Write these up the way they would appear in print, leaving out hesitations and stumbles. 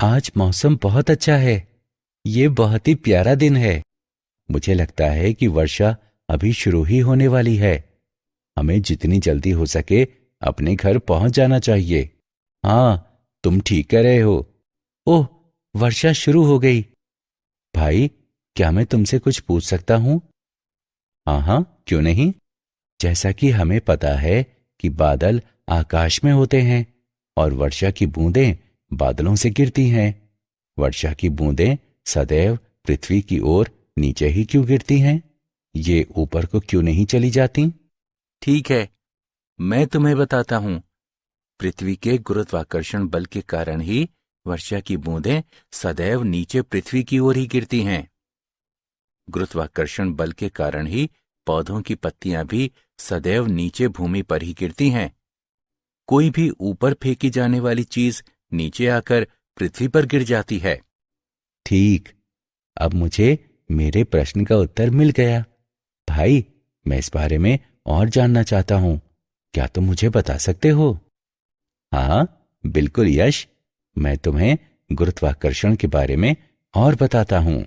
आज मौसम बहुत अच्छा है। ये बहुत ही प्यारा दिन है। मुझे लगता है कि वर्षा अभी शुरू ही होने वाली है। हमें जितनी जल्दी हो सके अपने घर पहुंच जाना चाहिए। हाँ, तुम ठीक कह रहे हो। ओह, वर्षा शुरू हो गई। भाई, क्या मैं तुमसे कुछ पूछ सकता हूँ? हाँ हाँ, क्यों नहीं। जैसा कि हमें पता है कि बादल आकाश में होते हैं और वर्षा की बूंदें बादलों से गिरती हैं। वर्षा की बूंदें सदैव पृथ्वी की ओर नीचे ही क्यों गिरती हैं? ये ऊपर को क्यों नहीं चली जाती? ठीक है, मैं तुम्हें बताता हूं। पृथ्वी के गुरुत्वाकर्षण बल के कारण ही वर्षा की बूंदें सदैव नीचे पृथ्वी की ओर ही गिरती हैं। गुरुत्वाकर्षण बल के कारण ही पौधों की पत्तियां भी सदैव नीचे भूमि पर ही गिरती हैं। कोई भी ऊपर फेंकी जाने वाली चीज नीचे आकर पृथ्वी पर गिर जाती है। ठीक, अब मुझे मेरे प्रश्न का उत्तर मिल गया। भाई, मैं इस बारे में और जानना चाहता हूं। क्या तुम मुझे बता सकते हो? हाँ, बिल्कुल यश। मैं तुम्हें गुरुत्वाकर्षण के बारे में और बताता हूं।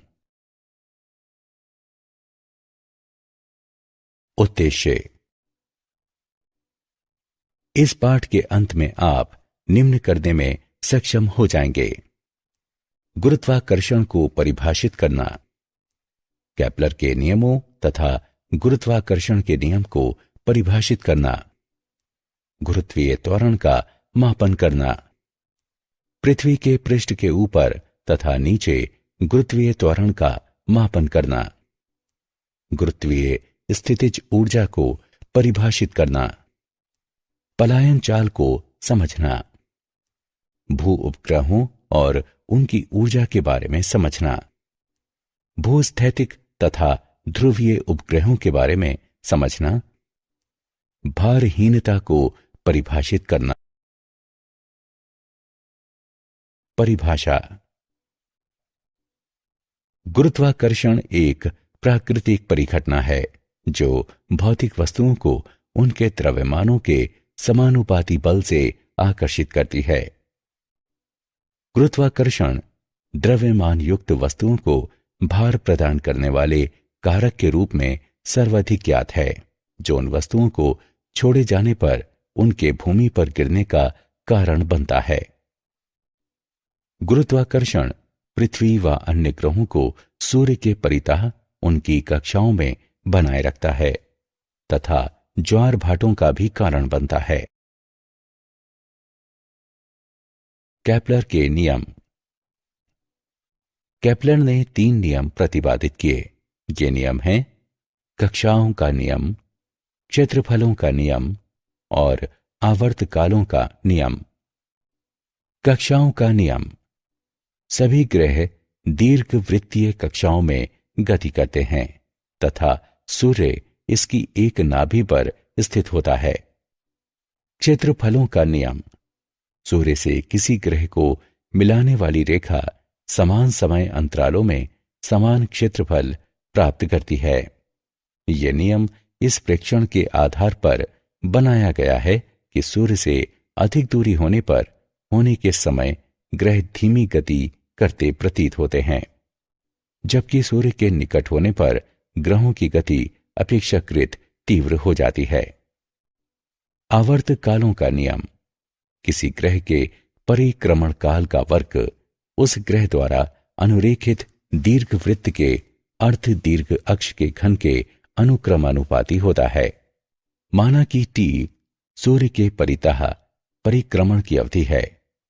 उद्देश्य। इस पाठ के अंत में आप निम्न करने में सक्षम हो जाएंगे। गुरुत्वाकर्षण को परिभाषित करना, केपलर के नियमों तथा गुरुत्वाकर्षण के नियम को परिभाषित करना, गुरुत्वीय त्वरण का मापन करना, पृथ्वी के पृष्ठ के ऊपर तथा नीचे गुरुत्वीय त्वरण का मापन करना, गुरुत्वीय स्थितिज ऊर्जा को परिभाषित करना, पलायन चाल को समझना, भू उपग्रहों और उनकी ऊर्जा के बारे में समझना, भूस्थैतिक तथा ध्रुवीय उपग्रहों के बारे में समझना, भारहीनता को परिभाषित करना। परिभाषा। गुरुत्वाकर्षण एक प्राकृतिक परिघटना है जो भौतिक वस्तुओं को उनके द्रव्यमानों के समानुपाती बल से आकर्षित करती है। गुरुत्वाकर्षण द्रव्यमान युक्त वस्तुओं को भार प्रदान करने वाले कारक के रूप में सर्वाधिक ज्ञात है, जो उन वस्तुओं को छोड़े जाने पर उनके भूमि पर गिरने का कारण बनता है। गुरुत्वाकर्षण पृथ्वी व अन्य ग्रहों को सूर्य के परितः उनकी कक्षाओं में बनाए रखता है तथा ज्वार भाटों का भी कारण बनता है। केपलर के नियम। केपलर ने 3 नियम प्रतिपादित किए। ये नियम हैं कक्षाओं का नियम, क्षेत्रफलों का नियम और आवर्तकालों का नियम। कक्षाओं का नियम। सभी ग्रह दीर्घवृत्तीय कक्षाओं में गति करते हैं तथा सूर्य इसकी एक नाभि पर स्थित होता है। क्षेत्रफलों का नियम। सूर्य से किसी ग्रह को मिलाने वाली रेखा समान समय अंतरालों में समान क्षेत्रफल प्राप्त करती है। यह नियम इस प्रेक्षण के आधार पर बनाया गया है कि सूर्य से अधिक दूरी होने पर होने के समय ग्रह धीमी गति करते प्रतीत होते हैं, जबकि सूर्य के निकट होने पर ग्रहों की गति अपेक्षाकृत तीव्र हो जाती है। आवर्तकालों का नियम। किसी ग्रह के परिक्रमण काल का वर्ग उस ग्रह द्वारा अनुरेखित दीर्घवृत्त के अर्ध दीर्घ अक्ष के घन के अनुक्रमानुपाती होता है। माना कि टी सूर्य के परितः परिक्रमण की अवधि है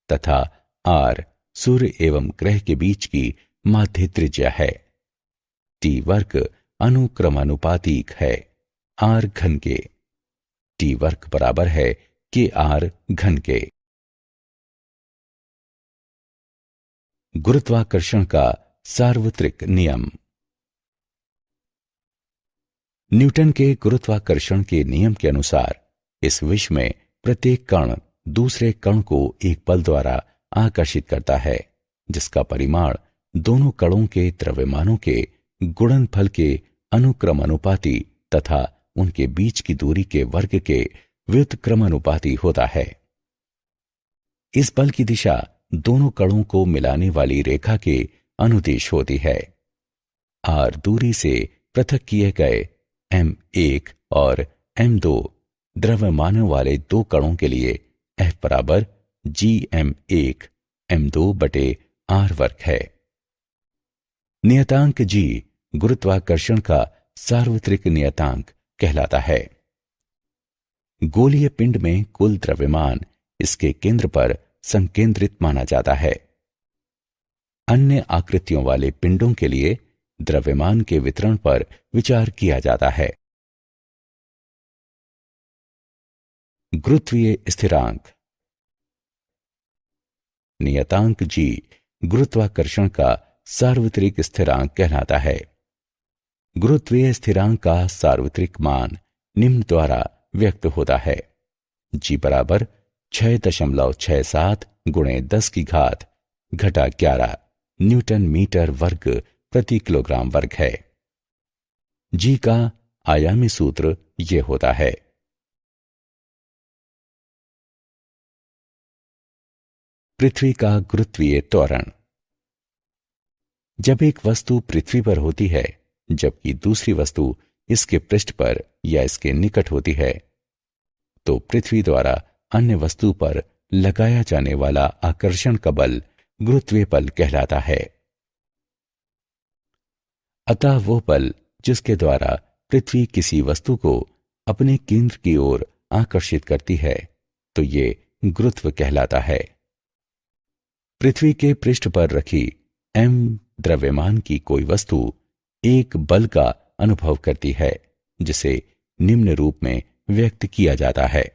तथा आर सूर्य एवं ग्रह के बीच की माध्य त्रिज्या है। टी वर्ग अनुक्रमानुपातिक है आर घन के। टी वर्ग बराबर है के आर घन के। गुरुत्वाकर्षण का सार्वत्रिक नियम। न्यूटन के गुरुत्वाकर्षण के नियम के अनुसार इस विश्व में प्रत्येक कण दूसरे कण को एक बल द्वारा आकर्षित करता है, जिसका परिमाण दोनों कणों के द्रव्यमानों के गुणनफल के अनुक्रमानुपाती तथा उनके बीच की दूरी के वर्ग के व्युत्क्रमानुपाती होता है। इस बल की दिशा दोनों कणों को मिलाने वाली रेखा के अनुदिश होती है। r दूरी से पृथक किए गए m1 और m2 द्रव्यमानों वाले दो कणों के लिए F बराबर gm1 m2 बटे r वर्ग है। नियतांक g गुरुत्वाकर्षण का सार्वत्रिक नियतांक कहलाता है। गोलीय पिंड में कुल द्रव्यमान इसके केंद्र पर संकेंद्रित माना जाता है। अन्य आकृतियों वाले पिंडों के लिए द्रव्यमान के वितरण पर विचार किया जाता है। गुरुत्वीय स्थिरांक। नियतांक g गुरुत्वाकर्षण का सार्वत्रिक स्थिरांक कहलाता है। गुरुत्वीय स्थिरांक का सार्वत्रिक मान निम्न द्वारा व्यक्त होता है। g बराबर 6.67 गुणे 10 की घात घटा 11 न्यूटन मीटर वर्ग प्रति किलोग्राम वर्ग है। g का आयामी सूत्र ये होता है। पृथ्वी का गुरुत्वीय त्वरण। जब एक वस्तु पृथ्वी पर होती है जबकि दूसरी वस्तु इसके पृष्ठ पर या इसके निकट होती है, तो पृथ्वी द्वारा अन्य वस्तु पर लगाया जाने वाला आकर्षण का बल गुरुत्वीय बल कहलाता है। अतः वो बल जिसके द्वारा पृथ्वी किसी वस्तु को अपने केंद्र की ओर आकर्षित करती है, तो ये गुरुत्व कहलाता है। पृथ्वी के पृष्ठ पर रखी m द्रव्यमान की कोई वस्तु एक बल का अनुभव करती है, जिसे निम्न रूप में व्यक्त किया जाता है,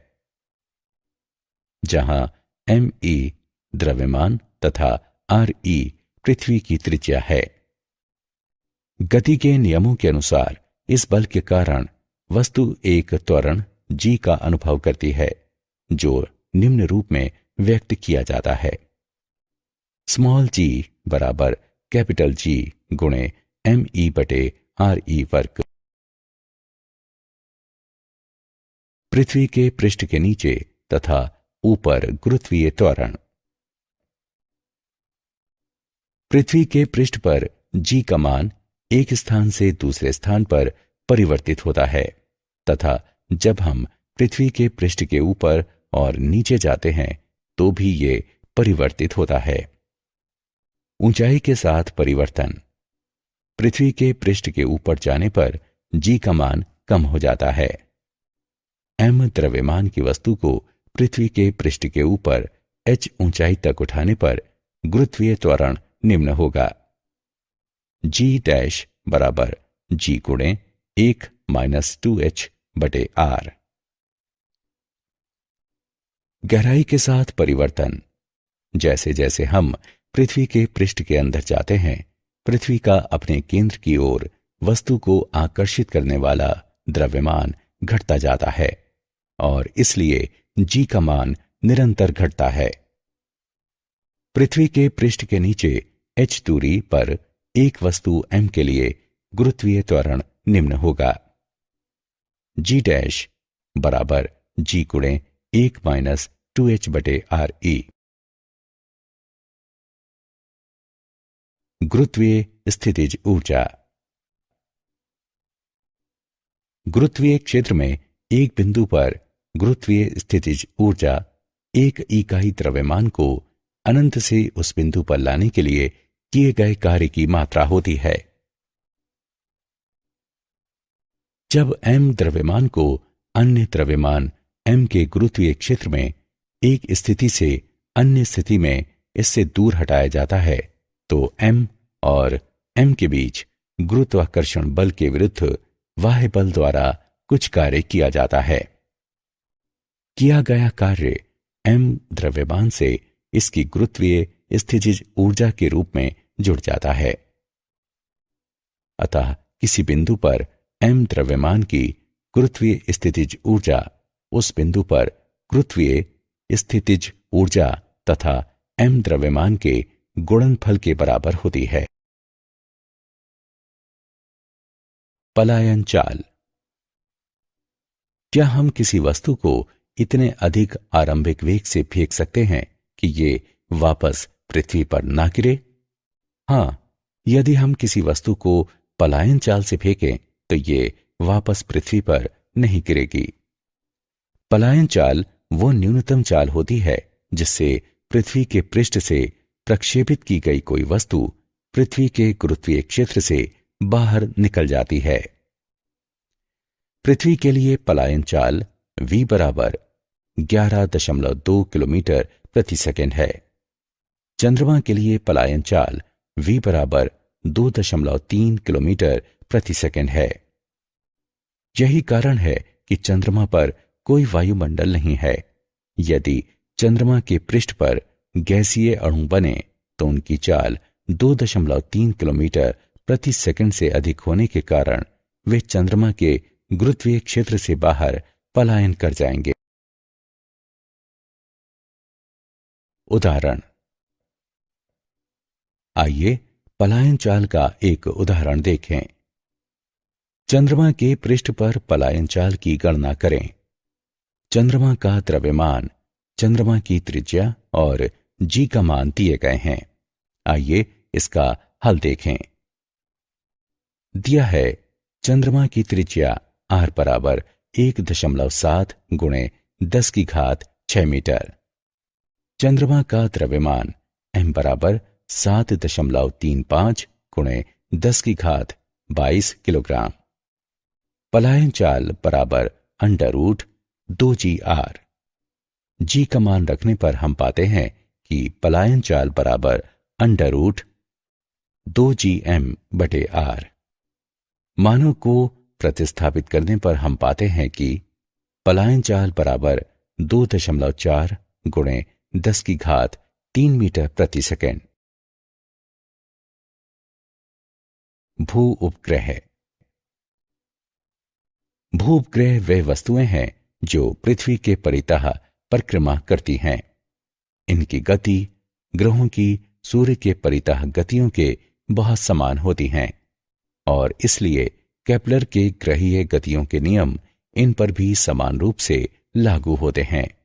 जहां me द्रव्यमान तथा re पृथ्वी की त्रिज्या है। गति के नियमों के अनुसार इस बल के कारण वस्तु एक त्वरण g का अनुभव करती है, जो निम्न रूप में व्यक्त किया जाता है। स्मॉल g बराबर कैपिटल G गुणे me बटे re वर्ग। पृथ्वी के पृष्ठ के नीचे तथा ऊपर गुरुत्वीय त्वरण। पृथ्वी के पृष्ठ पर g का मान एक स्थान से दूसरे स्थान पर परिवर्तित होता है, तथा जब हम पृथ्वी के पृष्ठ के ऊपर और नीचे जाते हैं तो भी ये परिवर्तित होता है। ऊंचाई के साथ परिवर्तन। पृथ्वी के पृष्ठ के ऊपर जाने पर g का मान कम हो जाता है। m द्रव्यमान की वस्तु को पृथ्वी के पृष्ठ के ऊपर h ऊंचाई तक उठाने पर गुरुत्वीय त्वरण निम्न होगा। g डैश बराबर g गुणे 1 माइनस 2h बटे r। गहराई के साथ परिवर्तन। जैसे जैसे हम पृथ्वी के पृष्ठ के अंदर जाते हैं, पृथ्वी का अपने केंद्र की ओर वस्तु को आकर्षित करने वाला द्रव्यमान घटता जाता है और इसलिए g का मान निरंतर घटता है। पृथ्वी के पृष्ठ के नीचे h दूरी पर एक वस्तु m के लिए गुरुत्वीय त्वरण निम्न होगा। g डैश बराबर g गुणे 1 माइनस 2h बटे re। गुरुत्वीय स्थितिज ऊर्जा। गुरुत्वीय क्षेत्र में एक बिंदु पर गुरुत्वीय स्थितिज ऊर्जा एक इकाई द्रव्यमान को अनंत से उस बिंदु पर लाने के लिए किए गए कार्य की मात्रा होती है। जब m द्रव्यमान को अन्य द्रव्यमान m के गुरुत्वीय क्षेत्र में एक स्थिति से अन्य स्थिति में इससे दूर हटाया जाता है, तो m और m के बीच गुरुत्वाकर्षण बल के विरुद्ध बाह्य बल द्वारा कुछ कार्य किया जाता है। किया गया कार्य m द्रव्यमान से इसकी गुरुत्वीय स्थितिज ऊर्जा के रूप में जुड़ जाता है। अतः किसी बिंदु पर m द्रव्यमान की गुरुत्वीय स्थितिज ऊर्जा उस बिंदु पर गुरुत्वीय स्थितिज ऊर्जा तथा m द्रव्यमान के गुणनफल के बराबर होती है। पलायन चाल। क्या हम किसी वस्तु को इतने अधिक आरंभिक वेग से फेंक सकते हैं कि ये वापस पृथ्वी पर ना गिरे? हाँ, यदि हम किसी वस्तु को पलायन चाल से फेंकें तो ये वापस पृथ्वी पर नहीं गिरेगी। पलायन चाल वो न्यूनतम चाल होती है जिससे पृथ्वी के पृष्ठ से प्रक्षेपित की गई कोई वस्तु पृथ्वी के गुरुत्वीय क्षेत्र से बाहर निकल जाती है। पृथ्वी के लिए पलायन चाल v बराबर 11.2 किलोमीटर प्रति सेकंड है। चंद्रमा के लिए पलायन चाल v बराबर 2.3 किलोमीटर प्रति सेकंड है। यही कारण है कि चंद्रमा पर कोई वायुमंडल नहीं है। यदि चंद्रमा के पृष्ठ पर गैसीय अणु बने तो उनकी चाल 2.3 किलोमीटर प्रति सेकंड से अधिक होने के कारण वे चंद्रमा के गुरुत्वीय क्षेत्र से बाहर पलायन कर जाएंगे। उदाहरण। आइए पलायन चाल का एक उदाहरण देखें। चंद्रमा के पृष्ठ पर पलायन चाल की गणना करें। चंद्रमा का द्रव्यमान, चंद्रमा की त्रिज्या और जी का मान दिए गए हैं। आइए इसका हल देखें। दिया है चंद्रमा की त्रिज्या r बराबर 1.7 गुणे 10 की घात 6 मीटर। चंद्रमा का द्रव्यमान m बराबर 7.35 गुणे 10 की घात 22 किलोग्राम। पलायन चाल बराबर √2gr। जी का मान रखने पर हम पाते हैं कि पलायन चाल बराबर √2gm/r। मानों को प्रतिस्थापित करने पर हम पाते हैं कि पलायन चाल बराबर 2.4 गुणे 10 की घात 3 मीटर प्रति सेकंड। भू उपग्रह। भू उपग्रह वे वस्तुएं हैं जो पृथ्वी के परितः परिक्रमा करती हैं। इनकी गति ग्रहों की सूर्य के परितः गतियों के बहुत समान होती हैं और इसलिए केपलर के ग्रहीय गतियों के नियम इन पर भी समान रूप से लागू होते हैं।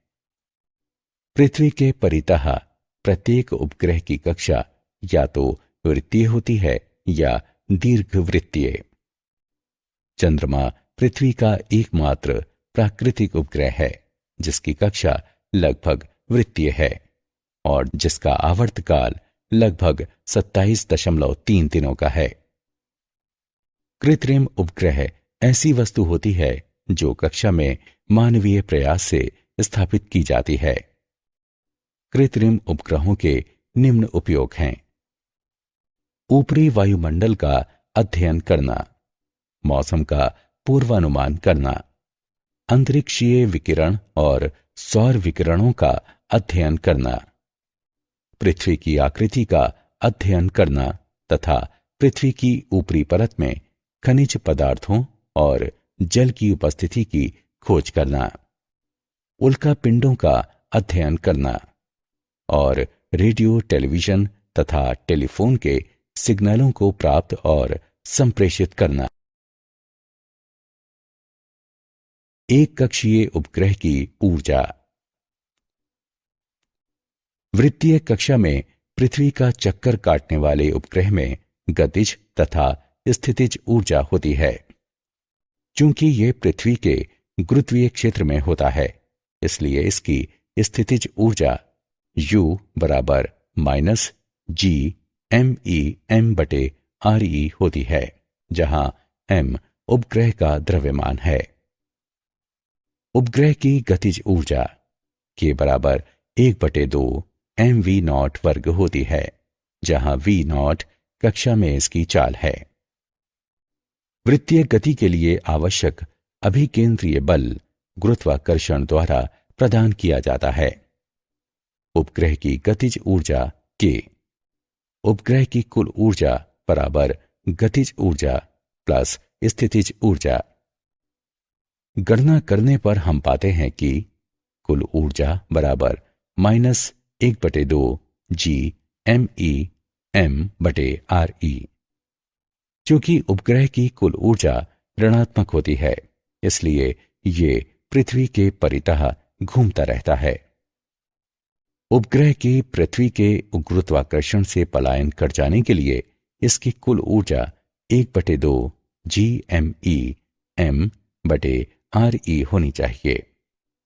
पृथ्वी के परितः प्रत्येक उपग्रह की कक्षा या तो वृत्तीय होती है या दीर्घवृत्तीय। चंद्रमा पृथ्वी का एकमात्र प्राकृतिक उपग्रह है जिसकी कक्षा लगभग वृत्तीय है और जिसका आवर्तकाल लगभग 27.3 दिनों का है। कृत्रिम उपग्रह ऐसी वस्तु होती है जो कक्षा में मानवीय प्रयास से स्थापित की जाती है। कृत्रिम उपग्रहों के निम्न उपयोग हैं। ऊपरी वायुमंडल का अध्ययन करना, मौसम का पूर्वानुमान करना, अंतरिक्षीय विकिरण और सौर विकिरणों का अध्ययन करना, पृथ्वी की आकृति का अध्ययन करना तथा पृथ्वी की ऊपरी परत में खनिज पदार्थों और जल की उपस्थिति की खोज करना, उल्का पिंडों का अध्ययन करना और रेडियो, टेलीविजन तथा टेलीफोन के सिग्नलों को प्राप्त और संप्रेषित करना। एक कक्षीय उपग्रह की ऊर्जा। वृत्तीय कक्षा में पृथ्वी का चक्कर काटने वाले उपग्रह में गतिज तथा स्थितिज ऊर्जा होती है। चूंकि ये पृथ्वी के गुरुत्वीय क्षेत्र में होता है इसलिए इसकी स्थितिज ऊर्जा U बराबर -GMEM/RE होती है, जहां M उपग्रह का द्रव्यमान है। उपग्रह की गतिज ऊर्जा K बराबर 1/2 mv0 वर्ग होती है, जहां v0 कक्षा में इसकी चाल है। वृत्तीय गति के लिए आवश्यक अभिकेंद्रीय बल गुरुत्वाकर्षण द्वारा प्रदान किया जाता है। उपग्रह की गतिज ऊर्जा K उपग्रह की कुल ऊर्जा बराबर गतिज ऊर्जा प्लस स्थितिज ऊर्जा। गणना करने पर हम पाते हैं कि कुल ऊर्जा बराबर -1/2 GMEM/RE। चूंकि उपग्रह की कुल ऊर्जा ऋणात्मक होती है इसलिए ये पृथ्वी के परितः घूमता रहता है। उपग्रह के पृथ्वी के गुरुत्वाकर्षण से पलायन कर जाने के लिए इसकी कुल ऊर्जा 1/2 GME/m/RE होनी चाहिए,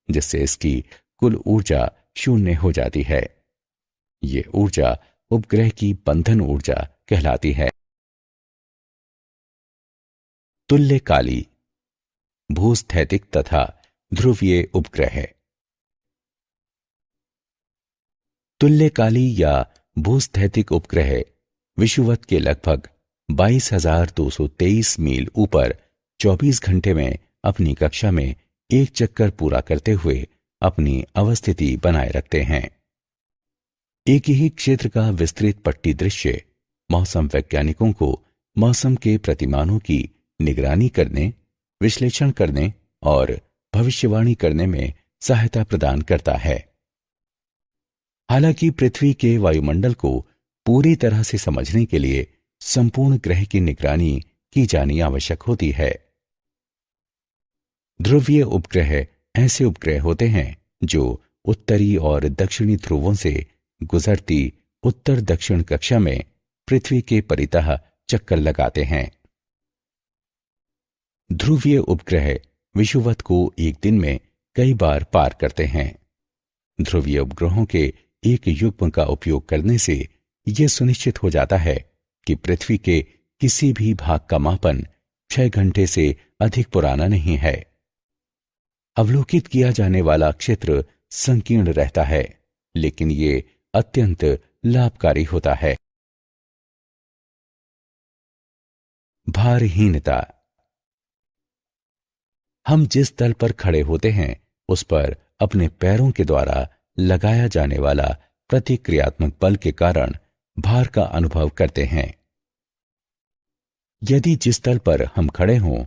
जिससे इसकी कुल ऊर्जा 0 हो जाती है। ये ऊर्जा उपग्रह की बंधन ऊर्जा कहलाती है। तुल्यकाली, भूस्थैतिक तथा ध्रुवीय उपग्रह। तुल्यकाली या भूस्थैतिक उपग्रह विषुवत के लगभग 22,223 मील ऊपर 24 घंटे में अपनी कक्षा में एक चक्कर पूरा करते हुए अपनी अवस्थिति बनाए रखते हैं। एक ही क्षेत्र का विस्तृत पट्टी दृश्य मौसम वैज्ञानिकों को मौसम के प्रतिमानों की निगरानी करने, विश्लेषण करने और भविष्यवाणी करने में सहायता प्रदान करता है। हालांकि पृथ्वी के वायुमंडल को पूरी तरह से समझने के लिए संपूर्ण ग्रह की निगरानी की जानी आवश्यक होती है। ध्रुवीय उपग्रह ऐसे उपग्रह होते हैं जो उत्तरी और दक्षिणी ध्रुवों से गुजरती उत्तर दक्षिण कक्षा में पृथ्वी के परितः चक्कर लगाते हैं। ध्रुवीय उपग्रह विषुवत को एक दिन में कई बार पार करते हैं। ध्रुवीय उपग्रहों के एक युग्म का उपयोग करने से यह सुनिश्चित हो जाता है कि पृथ्वी के किसी भी भाग का मापन 6 घंटे से अधिक पुराना नहीं है। अवलोकित किया जाने वाला क्षेत्र संकीर्ण रहता है, लेकिन ये अत्यंत लाभकारी होता है। भारहीनता। हम जिस तल पर खड़े होते हैं उस पर अपने पैरों के द्वारा लगाया जाने वाला प्रतिक्रियात्मक बल के कारण भार का अनुभव करते हैं। यदि जिस तल पर हम खड़े हों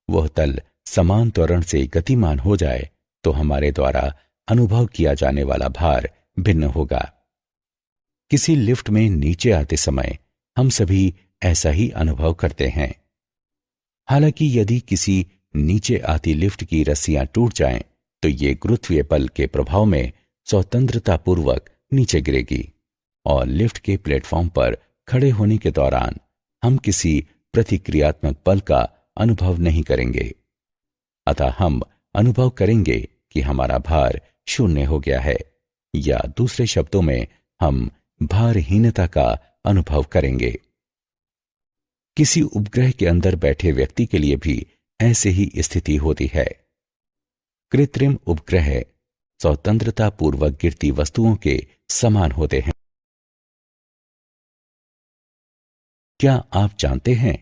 वह तल समान त्वरण से गतिमान हो जाए तो हमारे द्वारा अनुभव किया जाने वाला भार भिन्न होगा। किसी लिफ्ट में नीचे आते समय हम सभी ऐसा ही अनुभव करते हैं। हालांकि यदि किसी नीचे आती लिफ्ट की रस्सियां टूट जाएं तो ये गुरुत्वीय बल के प्रभाव में स्वतंत्रतापूर्वक नीचे गिरेगी और लिफ्ट के प्लेटफॉर्म पर खड़े होने के दौरान हम किसी प्रतिक्रियात्मक बल का अनुभव नहीं करेंगे। अतः हम अनुभव करेंगे कि हमारा भार 0 हो गया है, या दूसरे शब्दों में हम भारहीनता का अनुभव करेंगे। किसी उपग्रह के अंदर बैठे व्यक्ति के लिए भी ऐसे ही स्थिति होती है। कृत्रिम उपग्रह स्वतंत्रतापूर्वक गिरती वस्तुओं के समान होते हैं। क्या आप जानते हैं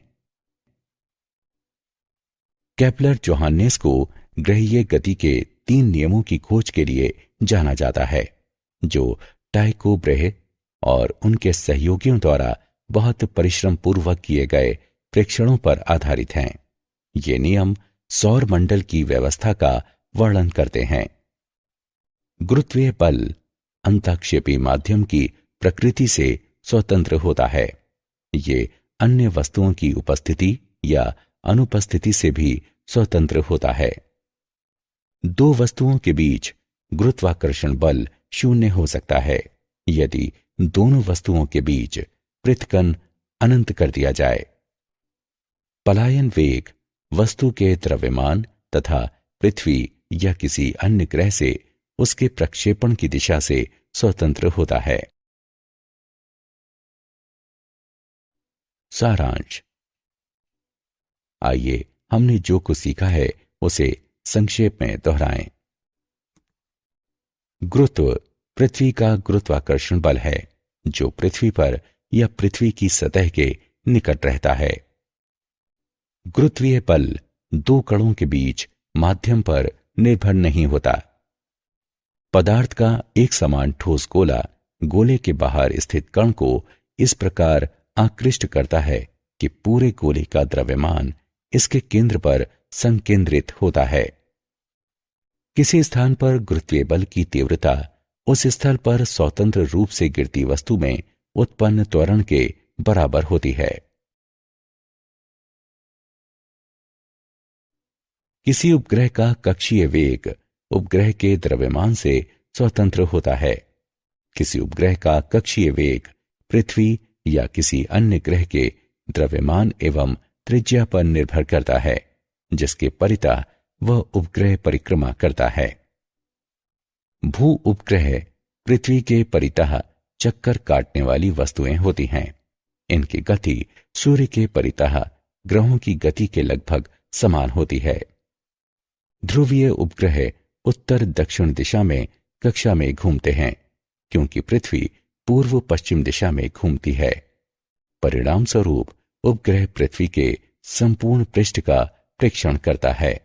केपलर जोहान्नेस को ग्रहीय गति के 3 नियमों की खोज के लिए जाना जाता है, जो टाइको ब्रेहे और उनके सहयोगियों द्वारा बहुत परिश्रम पूर्वक किए गए प्रेक्षणों पर आधारित हैं। ये नियम सौर मंडल की व्यवस्था का वर्णन करते हैं। गुरुत्वीय बल अंतःक्षेपी माध्यम की प्रकृति से स्वतंत्र होता है। ये अन्य वस्तुओं की उपस्थिति या अनुपस्थिति से भी स्वतंत्र होता है। 2 वस्तुओं के बीच गुरुत्वाकर्षण बल 0 हो सकता है यदि दोनों वस्तुओं के बीच पृथक्कन अनंत कर दिया जाए। पलायन वेग वस्तु के द्रव्यमान तथा पृथ्वी या किसी अन्य ग्रह से उसके प्रक्षेपण की दिशा से स्वतंत्र होता है। सारांश। आइए हमने जो कुछ सीखा है उसे संक्षेप में दोहराएं। गुरुत्व पृथ्वी का गुरुत्वाकर्षण बल है जो पृथ्वी पर या पृथ्वी की सतह के निकट रहता है। गुरुत्वीय बल 2 कणों के बीच माध्यम पर निर्भर नहीं होता। पदार्थ का एक समान ठोस गोला गोले के बाहर स्थित कण को इस प्रकार आकृष्ट करता है कि पूरे गोले का द्रव्यमान इसके केंद्र पर संकेंद्रित होता है। किसी स्थान पर गुरुत्वीय बल की तीव्रता उस स्थल पर स्वतंत्र रूप से गिरती वस्तु में उत्पन्न त्वरण के बराबर होती है। किसी उपग्रह का कक्षीय वेग उपग्रह के द्रव्यमान से स्वतंत्र होता है। किसी उपग्रह का कक्षीय वेग पृथ्वी या किसी अन्य ग्रह के द्रव्यमान एवं त्रिज्या पर निर्भर करता है, जिसके परितः वह उपग्रह परिक्रमा करता है। भू उपग्रह पृथ्वी के परितः चक्कर काटने वाली वस्तुएं होती हैं। इनकी गति सूर्य के परितः ग्रहों की गति के लगभग समान होती है। ध्रुवीय उपग्रह उत्तर दक्षिण दिशा में कक्षा में घूमते हैं, क्योंकि पृथ्वी पूर्व पश्चिम दिशा में घूमती है। परिणाम स्वरूप उपग्रह पृथ्वी के संपूर्ण पृष्ठ का प्रेक्षण करता है।